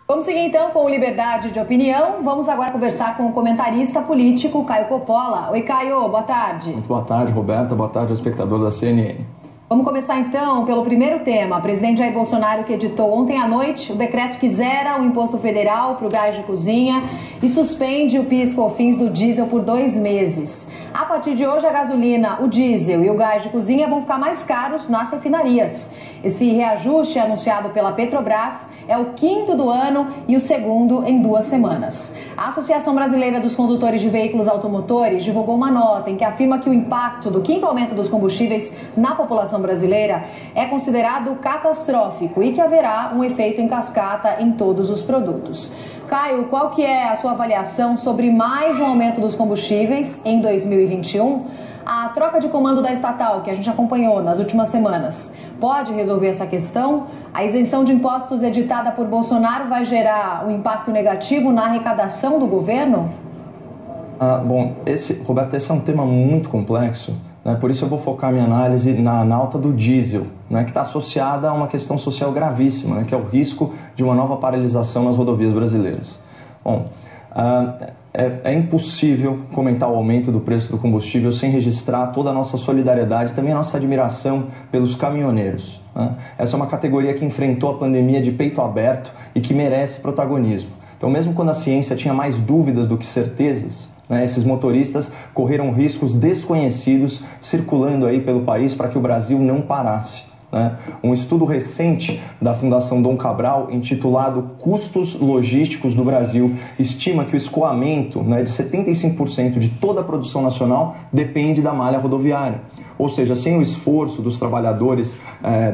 Vamos seguir então com liberdade de opinião. Vamos agora conversar com o comentarista político Caio Coppola. Oi, Caio, boa tarde. Muito boa tarde, Roberta. Boa tarde ao espectador da CNN. Vamos começar então pelo primeiro tema. O presidente Jair Bolsonaro que editou ontem à noite o decreto que zera o imposto federal para o gás de cozinha e suspende o PIS/COFINS do diesel por 2 meses. A partir de hoje, a gasolina, o diesel e o gás de cozinha vão ficar mais caros nas refinarias. Esse reajuste anunciado pela Petrobras é o 5º do ano e o 2º em 2 semanas. A Associação Brasileira dos Condutores de Veículos Automotores divulgou uma nota em que afirma que o impacto do 5º aumento dos combustíveis na população brasileira é considerado catastrófico e que haverá um efeito em cascata em todos os produtos. Caio, qual que é a sua avaliação sobre mais um aumento dos combustíveis em 2021? A troca de comando da estatal, que a gente acompanhou nas últimas semanas, pode resolver essa questão? A isenção de impostos editada por Bolsonaro vai gerar um impacto negativo na arrecadação do governo? Roberto, esse é um tema muito complexo, né? Por isso eu vou focar minha análise na alta do diesel, né, que está associada a uma questão social gravíssima, né, que é o risco de uma nova paralisação nas rodovias brasileiras. É impossível comentar o aumento do preço do combustível sem registrar toda a nossa solidariedade, também a nossa admiração pelos caminhoneiros, né? Essa é uma categoria que enfrentou a pandemia de peito aberto e que merece protagonismo. Então, mesmo quando a ciência tinha mais dúvidas do que certezas, né, esses motoristas correram riscos desconhecidos circulando aí pelo país para que o Brasil não parasse. Um estudo recente da Fundação Dom Cabral, intitulado Custos Logísticos do Brasil, estima que o escoamento, de 75% de toda a produção nacional depende da malha rodoviária. Ou seja, sem o esforço dos trabalhadores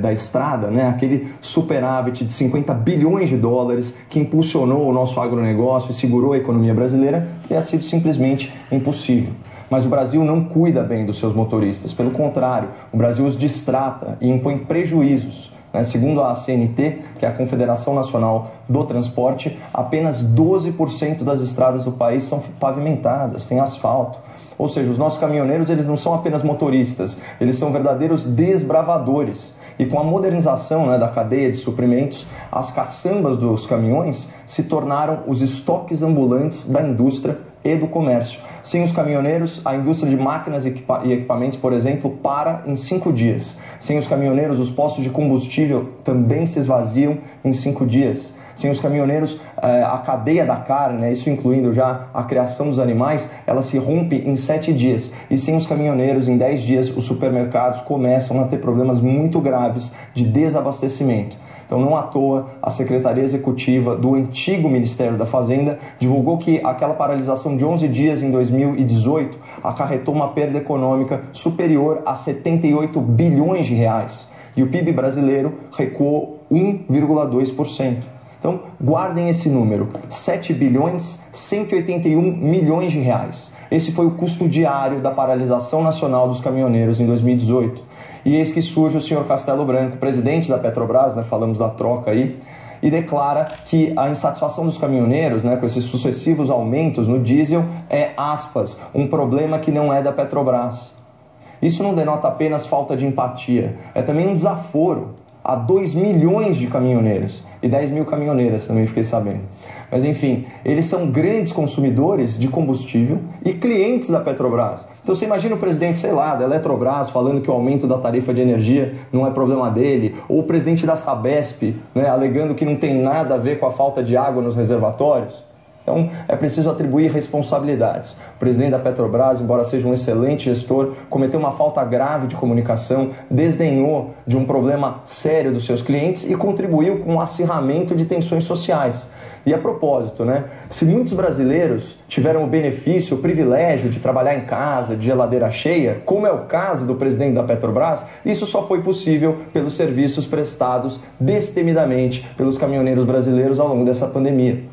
da estrada, aquele superávit de 50 bilhões de dólares que impulsionou o nosso agronegócio e segurou a economia brasileira, teria sido simplesmente impossível. Mas o Brasil não cuida bem dos seus motoristas. Pelo contrário, o Brasil os distrata e impõe prejuízos. Segundo a CNT, que é a Confederação Nacional do Transporte, apenas 12% das estradas do país são pavimentadas, têm asfalto. Ou seja, os nossos caminhoneiros, eles não são apenas motoristas, eles são verdadeiros desbravadores. E com a modernização da cadeia de suprimentos, as caçambas dos caminhões se tornaram os estoques ambulantes da indústria e do comércio. Sem os caminhoneiros, a indústria de máquinas e equipamentos, por exemplo, para em 5 dias. Sem os caminhoneiros, os postos de combustível também se esvaziam em 5 dias. Sem os caminhoneiros, a cadeia da carne, isso incluindo já a criação dos animais, ela se rompe em 7 dias. E sem os caminhoneiros, em 10 dias, os supermercados começam a ter problemas muito graves de desabastecimento. Então, não à toa, a Secretaria Executiva do antigo Ministério da Fazenda divulgou que aquela paralisação de 11 dias em 2018 acarretou uma perda econômica superior a 78 bilhões de reais. E o PIB brasileiro recuou 1,2%. Então, guardem esse número, 7 bilhões 181 milhões de reais. Esse foi o custo diário da paralisação nacional dos caminhoneiros em 2018. E eis que surge o senhor Castelo Branco, presidente da Petrobras, falamos da troca aí, e declara que a insatisfação dos caminhoneiros, com esses sucessivos aumentos no diesel, é, aspas, um problema que não é da Petrobras. Isso não denota apenas falta de empatia, é também um desaforo a 2 milhões de caminhoneiros e 10 mil caminhoneiras, também fiquei sabendo. Mas enfim, eles são grandes consumidores de combustível e clientes da Petrobras. Então você imagina o presidente, da Eletrobras falando que o aumento da tarifa de energia não é problema dele, ou o presidente da Sabesp, alegando que não tem nada a ver com a falta de água nos reservatórios. Então, é preciso atribuir responsabilidades. O presidente da Petrobras, embora seja um excelente gestor, cometeu uma falta grave de comunicação, desdenhou de um problema sério dos seus clientes e contribuiu com o acirramento de tensões sociais. E a propósito, se muitos brasileiros tiveram o benefício, o privilégio de trabalhar em casa, de geladeira cheia, como é o caso do presidente da Petrobras, isso só foi possível pelos serviços prestados destemidamente pelos caminhoneiros brasileiros ao longo dessa pandemia.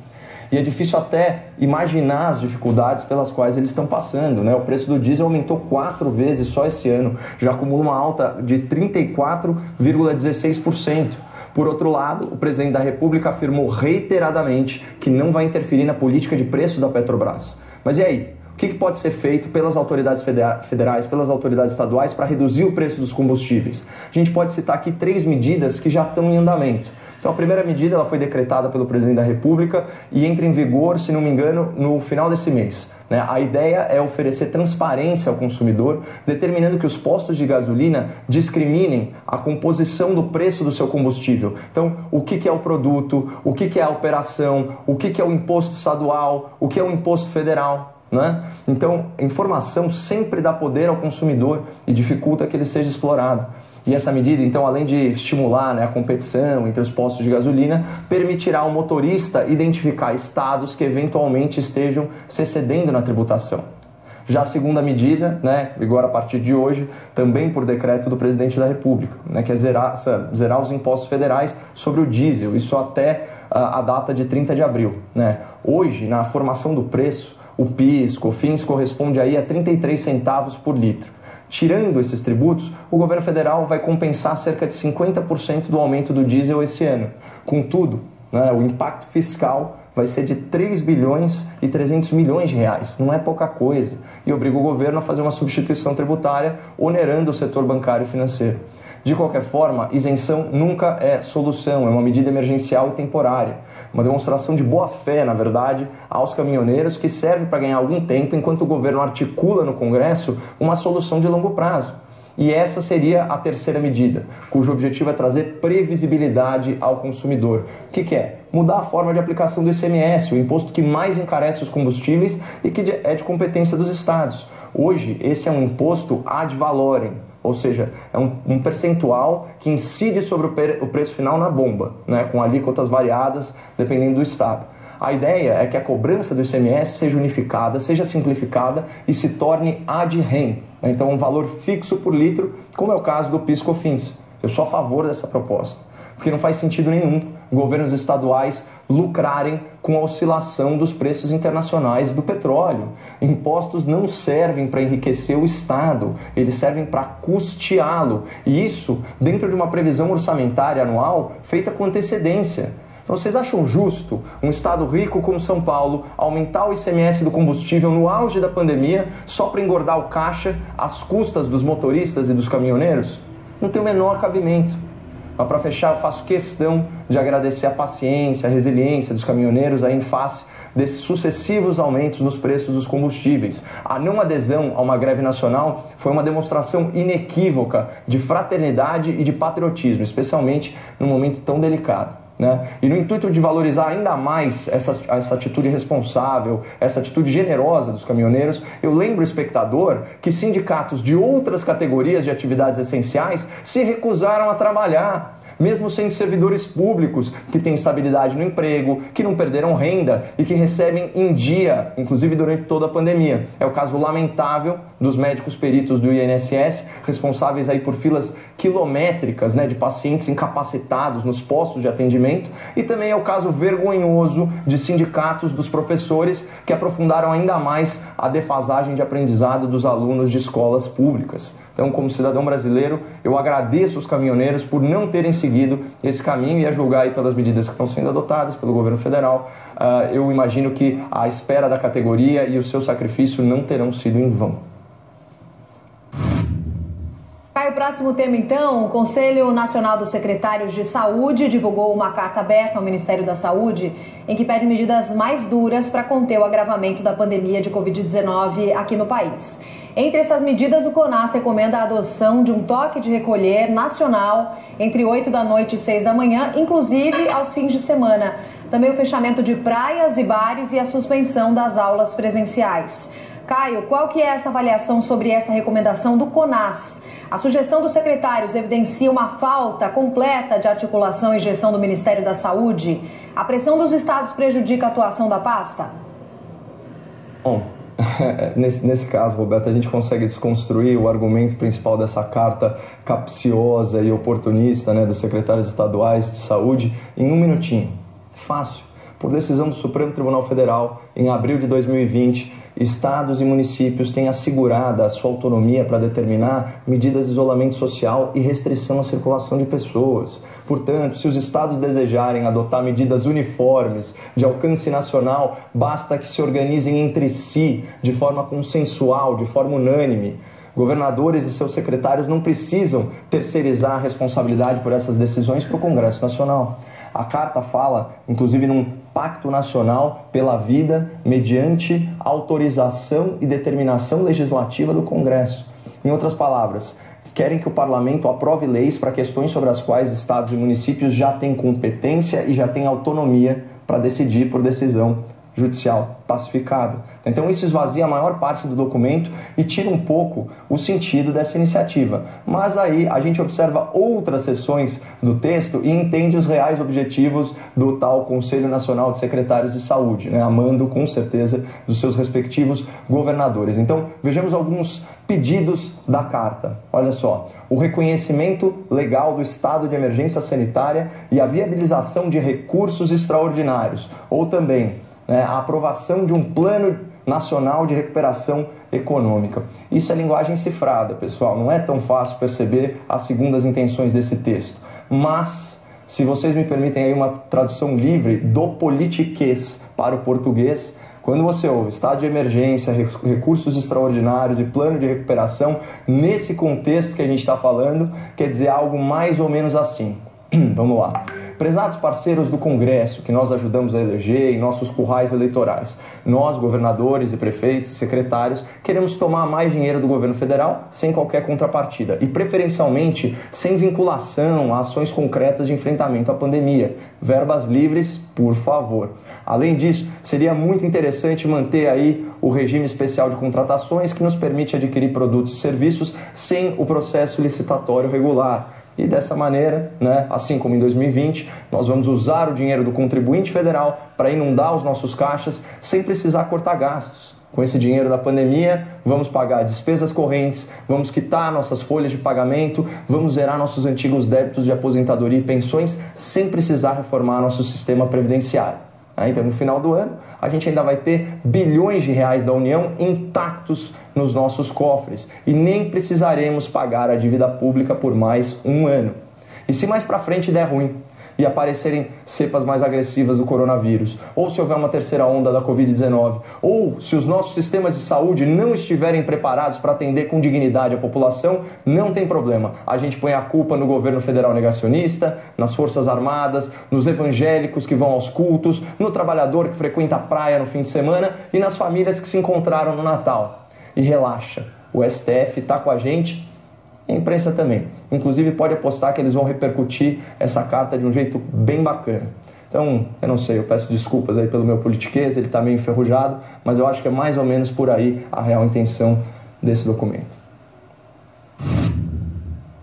E é difícil até imaginar as dificuldades pelas quais eles estão passando, O preço do diesel aumentou 4 vezes só esse ano, já acumula uma alta de 34,16%. Por outro lado, o presidente da República afirmou reiteradamente que não vai interferir na política de preços da Petrobras. Mas e aí? O que pode ser feito pelas autoridades federais, pelas autoridades estaduais para reduzir o preço dos combustíveis? A gente pode citar aqui 3 medidas que já estão em andamento. Então a primeira medida ela foi decretada pelo presidente da República e entra em vigor, se não me engano, no final desse mês. A ideia é oferecer transparência ao consumidor, determinando que os postos de gasolina discriminem a composição do preço do seu combustível. Então, o que é o produto, o que é a operação, o que é o imposto estadual, o que é o imposto federal. Então, informação sempre dá poder ao consumidor e dificulta que ele seja explorado. E essa medida, então, além de estimular a competição entre os postos de gasolina, permitirá ao motorista identificar estados que eventualmente estejam se excedendo na tributação. Já a segunda medida, agora a partir de hoje, também por decreto do presidente da República, que é zerar os impostos federais sobre o diesel, isso até a data de 30 de abril. Hoje, na formação do preço, o PIS, COFINS corresponde aí a 33 centavos por litro. Tirando esses tributos, o governo federal vai compensar cerca de 50% do aumento do diesel esse ano. Contudo, o impacto fiscal vai ser de 3 bilhões e 300 milhões de reais. Não é pouca coisa. E obriga o governo a fazer uma substituição tributária, onerando o setor bancário e financeiro. De qualquer forma, isenção nunca é solução, é uma medida emergencial e temporária. Uma demonstração de boa-fé, na verdade, aos caminhoneiros que serve para ganhar algum tempo enquanto o governo articula no Congresso uma solução de longo prazo. E essa seria a terceira medida, cujo objetivo é trazer previsibilidade ao consumidor. O que é? Mudar a forma de aplicação do ICMS, o imposto que mais encarece os combustíveis e que é de competência dos estados. Hoje, esse é um imposto ad valorem, ou seja, é um percentual que incide sobre o preço final na bomba, com alíquotas variadas dependendo do estado. A ideia é que a cobrança do ICMS seja unificada, seja simplificada e se torne ad rem, então um valor fixo por litro, como é o caso do PIS/COFINS. Eu sou a favor dessa proposta, porque não faz sentido nenhum governos estaduais lucrarem com a oscilação dos preços internacionais do petróleo. Impostos não servem para enriquecer o Estado, eles servem para custeá-lo, e isso dentro de uma previsão orçamentária anual feita com antecedência. Então, vocês acham justo um estado rico como São Paulo aumentar o ICMS do combustível no auge da pandemia só para engordar o caixa às custas dos motoristas e dos caminhoneiros? Não tem o menor cabimento. Mas para fechar, eu faço questão de agradecer a paciência, a resiliência dos caminhoneiros aí em face desses sucessivos aumentos nos preços dos combustíveis. A não adesão a uma greve nacional foi uma demonstração inequívoca de fraternidade e de patriotismo, especialmente num momento tão delicado. E no intuito de valorizar ainda mais essa atitude responsável, essa atitude generosa dos caminhoneiros, eu lembro o espectador que sindicatos de outras categorias de atividades essenciais se recusaram a trabalhar, mesmo sendo servidores públicos que têm estabilidade no emprego, que não perderam renda e que recebem em dia, inclusive durante toda a pandemia. É o caso lamentável dos médicos peritos do INSS, responsáveis aí por filas quilométricas de pacientes incapacitados nos postos de atendimento, e também é o caso vergonhoso de sindicatos dos professores que aprofundaram ainda mais a defasagem de aprendizado dos alunos de escolas públicas. Então, como cidadão brasileiro, eu agradeço os caminhoneiros por não terem seguido esse caminho, e a julgar aí pelas medidas que estão sendo adotadas pelo governo federal, eu imagino que a espera da categoria e o seu sacrifício não terão sido em vão. O próximo tema, então, o Conselho Nacional dos Secretários de Saúde divulgou uma carta aberta ao Ministério da Saúde em que pede medidas mais duras para conter o agravamento da pandemia de Covid-19 aqui no país. Entre essas medidas, o CONAS recomenda a adoção de um toque de recolher nacional entre 8 da noite e 6 da manhã, inclusive aos fins de semana. Também o fechamento de praias e bares e a suspensão das aulas presenciais. Caio, qual que é essa avaliação sobre essa recomendação do CONAS? A sugestão dos secretários evidencia uma falta completa de articulação e gestão do Ministério da Saúde? A pressão dos estados prejudica a atuação da pasta? Bom, nesse caso, Roberta, a gente consegue desconstruir o argumento principal dessa carta capciosa e oportunista dos secretários estaduais de saúde em um minutinho. Fácil. Por decisão do Supremo Tribunal Federal, em abril de 2020, estados e municípios têm assegurado a sua autonomia para determinar medidas de isolamento social e restrição à circulação de pessoas. Portanto, se os estados desejarem adotar medidas uniformes de alcance nacional, basta que se organizem entre si de forma consensual, de forma unânime. Governadores e seus secretários não precisam terceirizar a responsabilidade por essas decisões para o Congresso Nacional. A carta fala, inclusive, num pacto nacional pela vida mediante autorização e determinação legislativa do Congresso. Em outras palavras, querem que o parlamento aprove leis para questões sobre as quais estados e municípios já têm competência e já têm autonomia para decidir por decisão judicial pacificada. Então isso esvazia a maior parte do documento e tira um pouco o sentido dessa iniciativa. Mas aí a gente observa outras seções do texto e entende os reais objetivos do tal Conselho Nacional de Secretários de Saúde, né? Amando com certeza dos seus respectivos governadores. Então vejamos alguns pedidos da carta. Olha só, o reconhecimento legal do estado de emergência sanitária e a viabilização de recursos extraordinários, ou também a aprovação de um plano nacional de recuperação econômica. Isso é linguagem cifrada, pessoal. Não é tão fácil perceber as segundas intenções desse texto. Mas, se vocês me permitem aí uma tradução livre do politiquês para o português, quando você ouve estado de emergência, recursos extraordinários e plano de recuperação, nesse contexto que a gente está falando, quer dizer algo mais ou menos assim. Vamos lá. Prezados parceiros do Congresso, que nós ajudamos a eleger em nossos currais eleitorais, nós, governadores e prefeitos e secretários, queremos tomar mais dinheiro do governo federal sem qualquer contrapartida e, preferencialmente, sem vinculação a ações concretas de enfrentamento à pandemia. Verbas livres, por favor. Além disso, seria muito interessante manter aí o regime especial de contratações que nos permite adquirir produtos e serviços sem o processo licitatório regular. E dessa maneira, assim como em 2020, nós vamos usar o dinheiro do contribuinte federal para inundar os nossos caixas sem precisar cortar gastos. Com esse dinheiro da pandemia, vamos pagar despesas correntes, vamos quitar nossas folhas de pagamento, vamos zerar nossos antigos débitos de aposentadoria e pensões sem precisar reformar nosso sistema previdenciário. Então, no final do ano, a gente ainda vai ter bilhões de reais da União intactos nos nossos cofres e nem precisaremos pagar a dívida pública por mais um ano. E se mais para frente der ruim e aparecerem cepas mais agressivas do coronavírus, ou se houver uma terceira onda da Covid-19, ou se os nossos sistemas de saúde não estiverem preparados para atender com dignidade a população, não tem problema. A gente põe a culpa no governo federal negacionista, nas forças armadas, nos evangélicos que vão aos cultos, no trabalhador que frequenta a praia no fim de semana e nas famílias que se encontraram no Natal. E relaxa, o STF está com a gente. E a imprensa também. Inclusive pode apostar que eles vão repercutir essa carta de um jeito bem bacana. Então, eu não sei, eu peço desculpas aí pelo meu politiquês, ele está meio enferrujado, mas eu acho que é mais ou menos por aí a real intenção desse documento.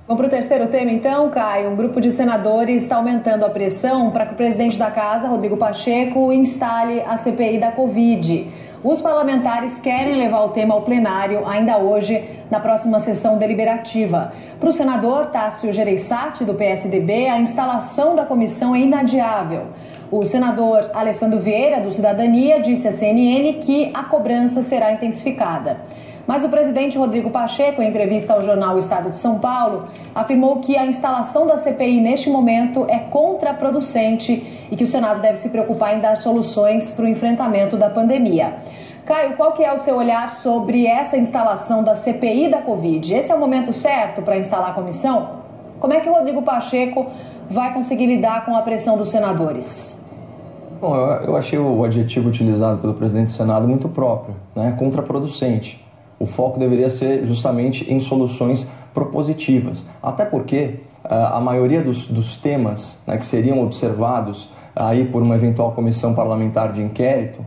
Vamos para o terceiro tema então, Caio. Um grupo de senadores está aumentando a pressão para que o presidente da Casa, Rodrigo Pacheco, instale a CPI da Covid. Os parlamentares querem levar o tema ao plenário ainda hoje, na próxima sessão deliberativa. Para o senador Tássio Gereissati, do PSDB, a instalação da comissão é inadiável. O senador Alessandro Vieira, do Cidadania, disse à CNN que a cobrança será intensificada. Mas o presidente Rodrigo Pacheco, em entrevista ao jornal Estado de São Paulo, afirmou que a instalação da CPI neste momento é contraproducente e que o Senado deve se preocupar em dar soluções para o enfrentamento da pandemia. Caio, qual que é o seu olhar sobre essa instalação da CPI da Covid? Esse é o momento certo para instalar a comissão? Como é que o Rodrigo Pacheco vai conseguir lidar com a pressão dos senadores? Bom, eu achei o adjetivo utilizado pelo presidente do Senado muito próprio, contraproducente. O foco deveria ser justamente em soluções propositivas. Até porque a maioria dos temas que seriam observados aí por uma eventual comissão parlamentar de inquérito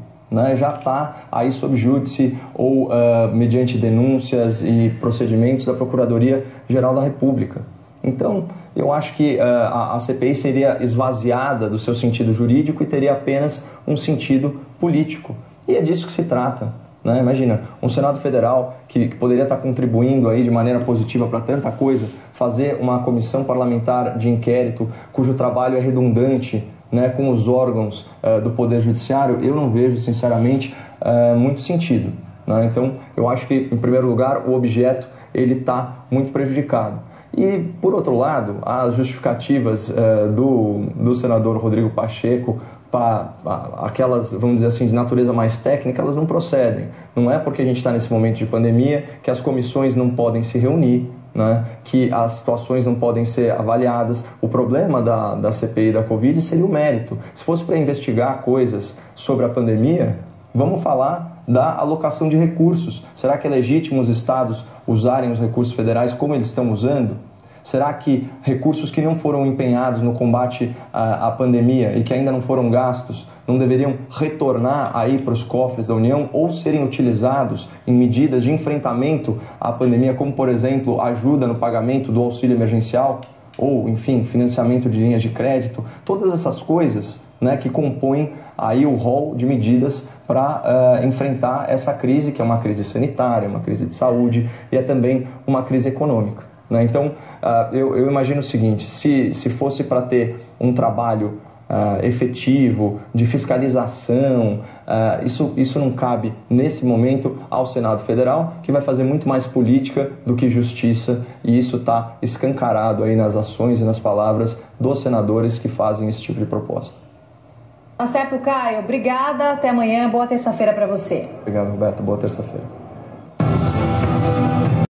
já está aí sob júdice ou mediante denúncias e procedimentos da Procuradoria-Geral da República. Então, eu acho que a CPI seria esvaziada do seu sentido jurídico e teria apenas um sentido político. E é disso que se trata. Imagina, um Senado Federal que poderia estar contribuindo aí de maneira positiva para tanta coisa, fazer uma comissão parlamentar de inquérito cujo trabalho é redundante com os órgãos do Poder Judiciário, eu não vejo, sinceramente, muito sentido. Então, eu acho que, em primeiro lugar, o objeto ele está muito prejudicado. E, por outro lado, as justificativas do senador Rodrigo Pacheco, aquelas, vamos dizer assim, de natureza mais técnica, elas não procedem. Não é porque a gente está nesse momento de pandemia que as comissões não podem se reunir, né, que as situações não podem ser avaliadas. O problema da CPI da Covid seria o mérito. Se fosse para investigar coisas sobre a pandemia, vamos falar da alocação de recursos. Será que é legítimo os estados usarem os recursos federais como eles estão usando? Será que recursos que não foram empenhados no combate à pandemia e que ainda não foram gastos não deveriam retornar aí para os cofres da União ou serem utilizados em medidas de enfrentamento à pandemia, como, por exemplo, ajuda no pagamento do auxílio emergencial ou, enfim, financiamento de linhas de crédito? Todas essas coisas, né, que compõem aí o rol de medidas para enfrentar essa crise, que é uma crise sanitária, uma crise de saúde e é também uma crise econômica. Então, eu imagino o seguinte, se fosse para ter um trabalho efetivo, de fiscalização, isso não cabe nesse momento ao Senado Federal, que vai fazer muito mais política do que justiça, e isso está escancarado aí nas ações e nas palavras dos senadores que fazem esse tipo de proposta. Tá certo, Caio. Obrigada. Até amanhã. Boa terça-feira para você. Obrigado, Roberto. Boa terça-feira.